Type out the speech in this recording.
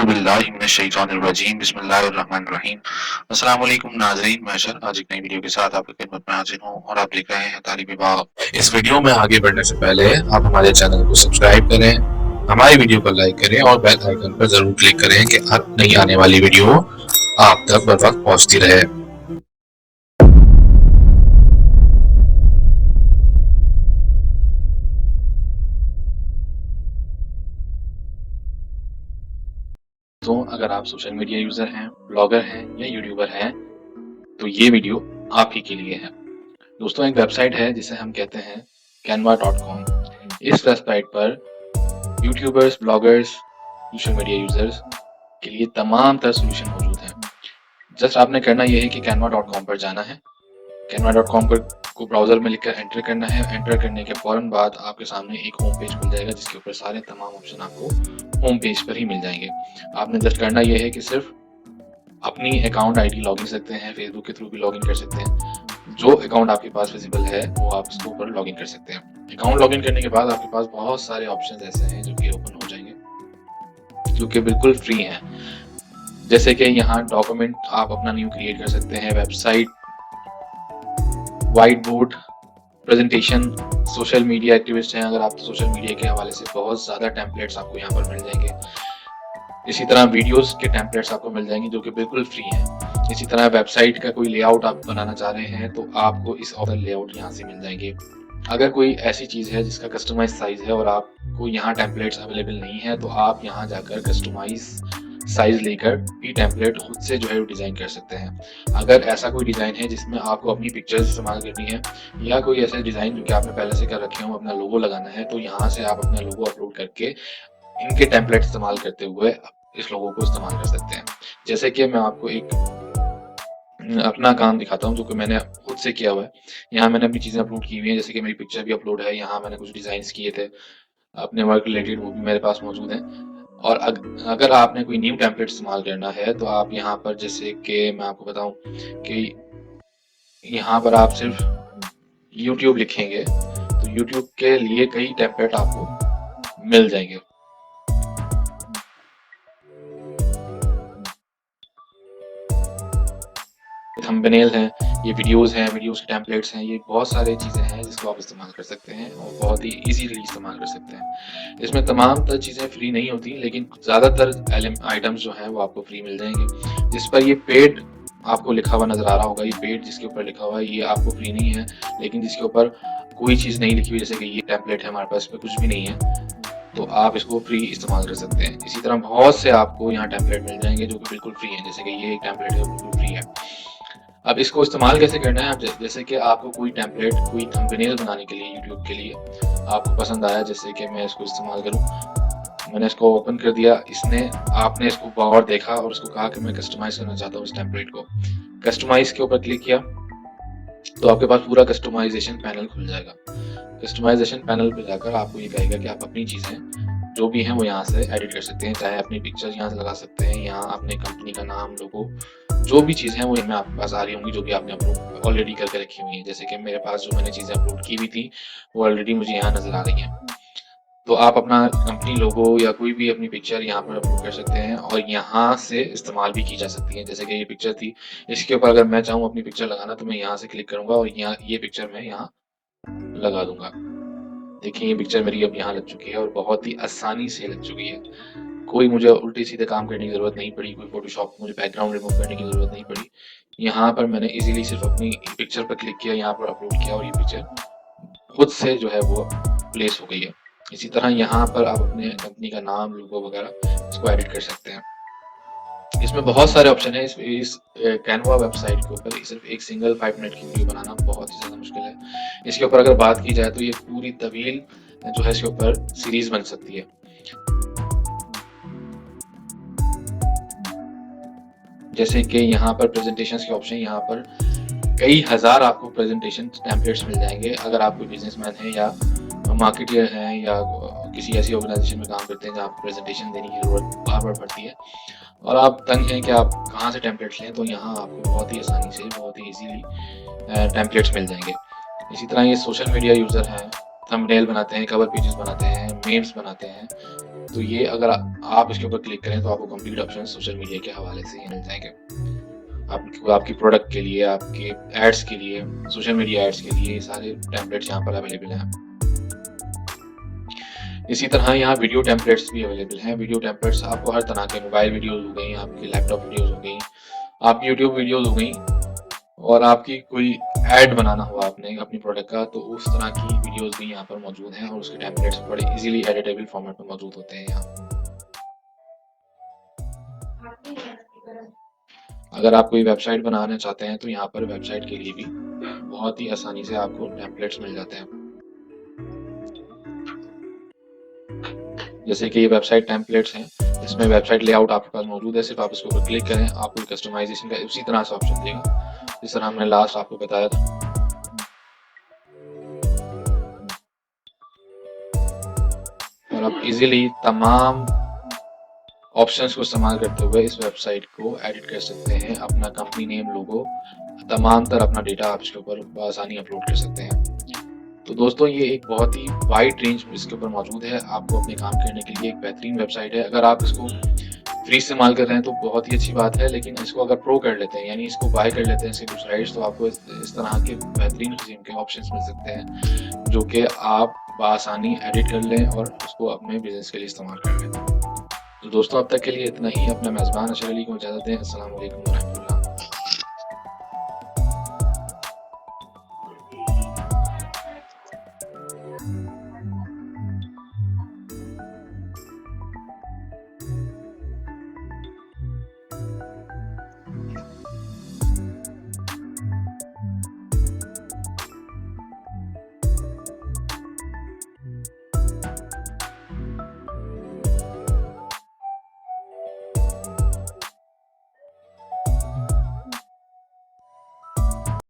औज़ुबिल्लाहिमिनश्शैतानिर्रजीम बिस्मिल्लाहिर्रहमानिर्रहीम। अस्सलाम वालेकुम नाज़रीन, मैं अशर आज एक नई वीडियो के साथ आपकी खिदमत में हाजिर हूँ और आप देख रहे हैं तालिबी बाग। इस वीडियो में आगे बढ़ने से पहले आप हमारे चैनल को सब्सक्राइब करें, हमारी वीडियो को लाइक करें और बेल आइकन पर जरूर क्लिक करें कि हर नई आने वाली वीडियो आप तक बर वक्त पहुँचती रहे। तो अगर आप सोशल मीडिया यूजर हैं, ब्लॉगर हैं या यूट्यूबर हैं तो ये वीडियो आप ही के लिए है। दोस्तों, एक वेबसाइट है जिसे हम कहते हैं canva.com। इस वेबसाइट पर YouTubers, bloggers, social media users के लिए तमाम तरह सोल्यूशन मौजूद हैं। जस्ट आपने करना यह है कि canva.com पर जाना है। canva.com पर को ब्राउजर में लिखकर एंटर करना है। एंटर करने के फौरन बाद आपके सामने एक होम पेज खुल जाएगा जिसके ऊपर सारे तमाम ऑप्शन आपको होम पेज पर ही मिल जाएंगे। आपने जस्ट करना यह है कि सिर्फ अपनी अकाउंट आईडी लॉगिन सकते हैं, फेसबुक के थ्रू भी लॉगिन कर सकते हैं। जो अकाउंट आपके पास विजिबल है वो आप इसके ऊपर लॉगिन कर सकते हैं। अकाउंट लॉगिन करने के बाद आपके पास बहुत सारे ऑप्शन ऐसे हैं जो कि ओपन हो जाएंगे, जो कि बिल्कुल फ्री हैं। जैसे कि यहाँ डॉक्यूमेंट आप अपना न्यू क्रिएट कर सकते हैं, website, white board, presentation, social media activist हैं अगर आप तो सोशल मीडिया के हवाले से बहुत ज़्यादा टेम्पलेट्स आपको यहाँ पर मिल जाएंगे। इसी तरह वीडियोस के टेम्पलेट्स आपको मिल जाएंगे जो कि बिल्कुल फ्री हैं। इसी तरह वेबसाइट का कोई लेआउट आप बनाना चाह रहे हैं तो आपको इस ऑफर लेआउट यहाँ से मिल जाएंगे। अगर कोई ऐसी चीज़ है जिसका कस्टमाइज साइज है और आपको यहाँ टेम्पलेट्स अवेलेबल नहीं है तो आप यहाँ जाकर कस्टमाइज साइज लेकर भी टेम्पलेट खुद से जो है डिज़ाइन कर सकते हैं। अगर ऐसा कोई डिज़ाइन है जिसमें आपको अपनी पिक्चर्स इस्तेमाल करनी है या कोई ऐसा डिज़ाइन जो कि आपने पहले से कर रखे हो, अपना लोगो लगाना है, तो यहाँ से आप अपना लोगो अपलोड करके इनके टेम्पलेट इस्तेमाल करते हुए इस लोगो को इस्तेमाल कर सकते हैं। जैसे कि मैं आपको एक अपना काम दिखाता हूँ जो कि मैंने खुद से किया हुआ है। यहाँ मैंने अपनी चीज़ें अपलोड की हुई हैं, जैसे कि मेरी पिक्चर भी अपलोड है। यहाँ मैंने कुछ डिज़ाइंस किए थे अपने वर्क रिलेटेड, वो भी मेरे पास मौजूद हैं। और अगर आपने कोई न्यू टेम्पलेट इस्तेमाल करना है तो आप यहाँ पर, जैसे कि मैं आपको बताऊँ कि यहाँ पर आप सिर्फ यूट्यूब लिखेंगे तो यूट्यूब के लिए कई टेम्पलेट आपको मिल जाएंगे। थंबनेल हैं, ये वीडियोस हैं, वीडियोस के टेम्पलेट्स हैं, ये बहुत सारी चीज़ें हैं जिसको आप इस्तेमाल कर सकते हैं और बहुत ही ईज़िली इस्तेमाल कर सकते हैं। इसमें तमाम तर चीज़ें फ्री नहीं होती, लेकिन ज़्यादातर आइटम्स जो हैं वो आपको फ्री मिल जाएंगे। जिस पर ये पेड आपको लिखा हुआ नज़र आ रहा होगा, ये पेड जिसके ऊपर लिखा हुआ है ये आपको फ्री नहीं है, लेकिन जिसके ऊपर कोई चीज़ नहीं लिखी हुई, जैसे कि ये टेम्पलेट है हमारे पास, इसमें कुछ भी नहीं है, तो आप इसको फ्री इस्तेमाल कर सकते हैं। इसी तरह बहुत से आपको यहाँ टेम्पलेट मिल जाएंगे जो कि बिल्कुल फ्री हैं, जैसे कि ये एक टेम्पलेट है बिल्कुल फ्री है। अब इसको इस्तेमाल कैसे करना है, अब जैसे कि आपको कोई टेम्पलेट, कोई थंबनेल बनाने के लिए यूट्यूब के लिए आपको पसंद आया, जैसे कि मैं इसको इस्तेमाल करूँ, मैंने इसको ओपन कर दिया, आपने इसको गौर देखा और उसको कहा कि मैं कस्टमाइज़ करना चाहता हूँ इस टेम्पलेट को। कस्टमाइज़ के ऊपर क्लिक किया तो आपके पास पूरा कस्टमाइज़ेशन पैनल खुल जाएगा। कस्टमाइज़ेशन पैनल पे जाकर आपको ये कहेगा कि आप अपनी चीज़ें जो भी हैं वो यहाँ से एडिट कर सकते हैं, चाहे अपनी पिक्चर्स यहाँ से लगा सकते हैं, यहाँ अपने कंपनी का नाम, लोगो, जो भी चीज़ है वो इनमें आपके पास आ रही होंगी जो कि आपने अपलोड ऑलरेडी करके रखी हुई हैं। जैसे कि मेरे पास जो मैंने चीज़ें अपलोड की हुई थी वो ऑलरेडी मुझे यहाँ नज़र आ रही हैं। तो आप अपना कंपनी लोगो या कोई भी अपनी पिक्चर यहाँ पर अपलोड कर सकते हैं और यहाँ से इस्तेमाल भी की जा सकती है। जैसे कि ये पिक्चर थी, इसके ऊपर अगर मैं चाहूँ अपनी पिक्चर लगाना तो मैं यहाँ से क्लिक करूँगा और यहाँ ये पिक्चर मैं यहाँ लगा दूँगा। देखिए ये पिक्चर मेरी अब यहाँ लग चुकी है और बहुत ही आसानी से लग चुकी है। कोई मुझे उल्टे-सीधे काम करने की ज़रूरत नहीं पड़ी, कोई फ़ोटोशॉप मुझे बैकग्राउंड रिमूव करने की ज़रूरत नहीं पड़ी। यहाँ पर मैंने ईज़िली सिर्फ़ अपनी पिक्चर पर क्लिक किया, यहाँ पर अपलोड किया और ये पिक्चर खुद से जो है वो प्लेस हो गई है। इसी तरह यहाँ पर आप अपने कंपनी का नाम, लोगो वगैरह इसको एडिट कर सकते हैं। इसमें बहुत सारे ऑप्शन हैं। इस कैनवा वेबसाइट के ऊपर सिर्फ एक सिंगल 5 मिनट की वीडियो बनाना बहुत ही ज़्यादा मुश्किल है। इसके ऊपर अगर बात की जाए तो ये पूरी तवील जो है इसके ऊपर सीरीज़ बन सकती है। जैसे कि यहाँ पर प्रेज़ेंटेशंस के ऑप्शन, यहाँ पर कई हज़ार आपको प्रेज़ेंटेशन टेम्पलेट्स मिल जाएँगे। अगर आप कोई बिज़नेसमैन हैं या मार्केटियर हैं या किसी ऐसी ऑर्गेनाइज़ेशन में काम करते हैं जहाँ आपको प्रेज़ेंटेशन देने की ज़रूरत बार-बार पड़ती है और आप तंग हैं कि आप कहाँ से टेम्पलेट्स लें, तो यहाँ आपको बहुत ही आसानी से, बहुत ही ईज़िली टेम्पलेट्स मिल जाएँगे। इसी तरह ये सोशल मीडिया यूज़र हैं, थंबनेल बनाते हैं, कवर पेजेस बनाते हैं, मीम्स बनाते हैं, तो ये अगर आप इसके ऊपर क्लिक करें तो आपको कंप्लीट ऑप्शन सोशल मीडिया के हवाले से ये मिल जाएंगे। आपको आपकी प्रोडक्ट के लिए, आपके एड्स के लिए, सोशल मीडिया एड्स के लिए, ये सारे टेम्पलेट्स यहाँ पर अवेलेबल हैं। इसी तरह यहाँ वीडियो टेम्पलेट्स भी अवेलेबल हैं। वीडियो टेम्पलेट्स आपको हर तरह के, मोबाइल वीडियोज़ हो गई, आपकी लैपटॉप वीडियोज़ हो गई, आपकी यूट्यूब वीडियोज़ हो गई, और आपकी कोई ऐड बनाना हुआ आपने अपनी प्रोडक्ट का, तो उस तरह की वीडियोज़ भी यहाँ पर मौजूद हैं, और उसके टेम्पलेट्स बड़े ईज़िली एडिटेबल फॉर्मेट में मौजूद होते हैं यहाँ। अगर आप कोई वेबसाइट बनाना चाहते हैं तो यहाँ पर वेबसाइट के लिए भी बहुत ही आसानी से आपको टेम्पलेट्स मिल जाते हैं। जैसे कि ये वेबसाइट टेम्पलेट्स हैं, इसमें वेबसाइट लेआउट आपके पास मौजूद है। सिर्फ आप इसके ऊपर क्लिक करें, आपको कस्टमाइजेशन का उसी तरह से ऑप्शन देगा जिस तरह हमने लास्ट आपको बताया था। और आप इजीली तमाम ऑप्शंस को इस्तेमाल करते हुए इस वेबसाइट को एडिट कर सकते हैं। अपना कंपनी नेम, लोगो, तमाम तरह अपना डेटा आप इसके ऊपर बआसानी अपलोड कर सकते हैं। तो दोस्तों, ये एक बहुत ही वाइड रेंज इसके ऊपर मौजूद है। आपको अपने काम करने के लिए एक बेहतरीन वेबसाइट है। अगर आप इसको फ्री इस्तेमाल कर रहे हैं तो बहुत ही अच्छी बात है, लेकिन इसको अगर प्रो कर लेते हैं, यानी इसको बाय कर लेते हैं इसकी वेबसाइट्स, तो आपको इस तरह के बेहतरीन किस्म के ऑप्शंस मिल सकते हैं जो कि आप बआसानी एडिट कर लें और उसको अपने बिजनेस के लिए इस्तेमाल कर लें। तो दोस्तों, अब तक के लिए इतना ही। अपना मेज़बान अशर अली को इजाज़त दें। अस्सलाम वालेकुम व रहमतुल्लाह।